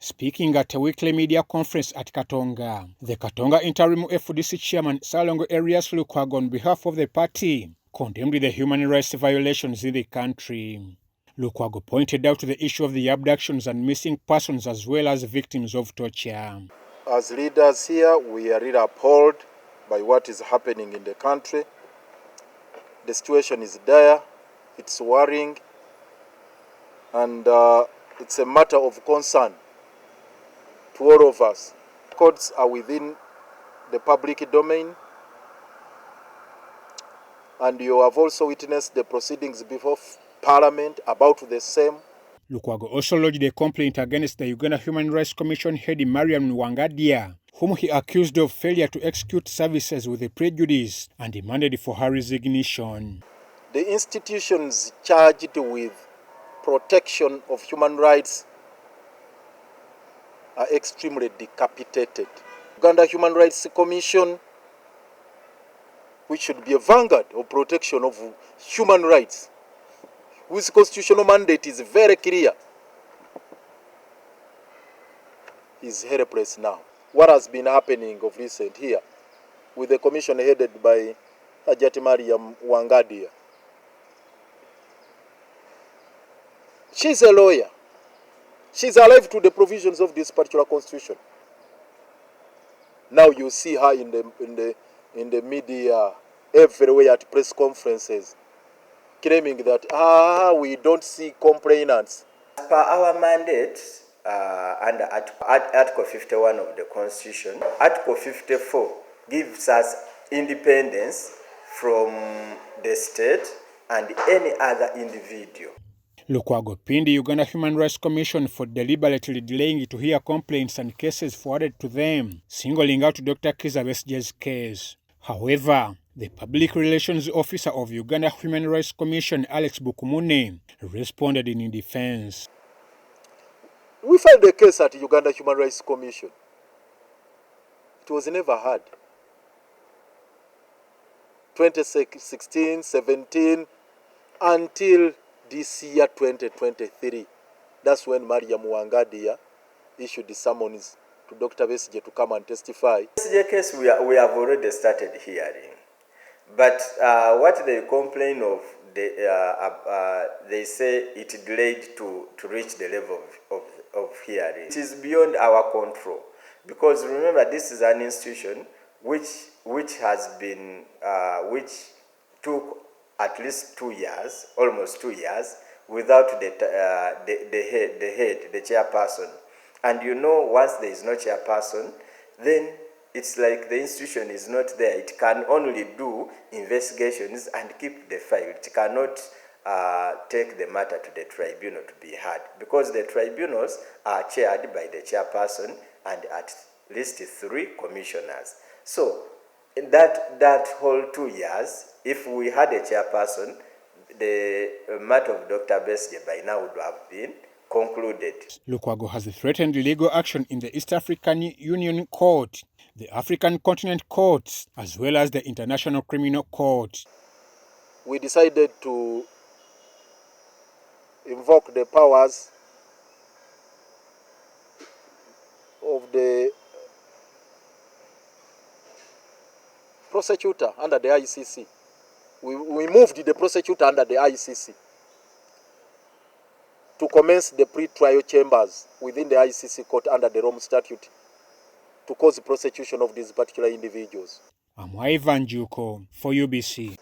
Speaking at a weekly media conference at Katonga, the Katonga interim FDC chairman Ssalongo Erias Lukwago, on behalf of the party, condemned the human rights violations in the country. Lukwago pointed out the issue of the abductions and missing persons as well as victims of torture. As leaders here, we are really appalled by what is happening in the country. The situation is dire, it's worrying, and it's a matter of concern to all of us. Courts are within the public domain, and you have also witnessed the proceedings before Parliament about the same. Lukwago also lodged a complaint against the Uganda Human Rights Commission head Mariam Wangadya, whom he accused of failure to execute services with a prejudice and demanded for her resignation. The institutions charged with protection of human rights are extremely decapitated. Uganda Human Rights Commission, which should be a vanguard of protection of human rights, whose constitutional mandate is very clear, is helpless now. What has been happening of recent here with the commission headed by Mariam Wangadya? She's a lawyer. She's alive to the provisions of this particular constitution. Now you see her in the media everywhere at press conferences, claiming that we don't see complainants. As per our mandate, under Article 51 of the Constitution, Article 54 gives us independence from the state and any other individual. Lukwago pinned the Uganda Human Rights Commission for deliberately delaying to hear complaints and cases forwarded to them, singling out Dr. Kizza Besigye's case. However, the Public Relations Officer of Uganda Human Rights Commission, Alex Bukumune, responded in defense. We filed a case at Uganda Human Rights Commission. It was never heard. 2016, 17, until this year, 2023. That's when Mariam Wangadya issued the summons to Dr. Besigye to come and testify. This case we have already started hearing. But what they complain of, they say it delayed to reach the level of hearing. It is beyond our control. Because remember, this is an institution which has been, which took at least 2 years, almost 2 years, without the head, the chairperson. And you know, once there is no chairperson, then it's like the institution is not there. It can only do investigations and keep the file. It cannot take the matter to the tribunal to be heard, because the tribunals are chaired by the chairperson and at least 3 commissioners. So in that whole 2 years, if we had a chairperson, the matter of Dr. Besigye by now would have been concluded. Lukwago has threatened legal action in the East African Union Court, the African Continent Courts, as well as the International Criminal Court. We decided to invoke the powers of the prosecutor under the ICC. We moved the prosecutor under the ICC to commence the pre-trial chambers within the ICC court under the Rome Statute to cause the prosecution of these particular individuals. I'm Ivan Juko for UBC.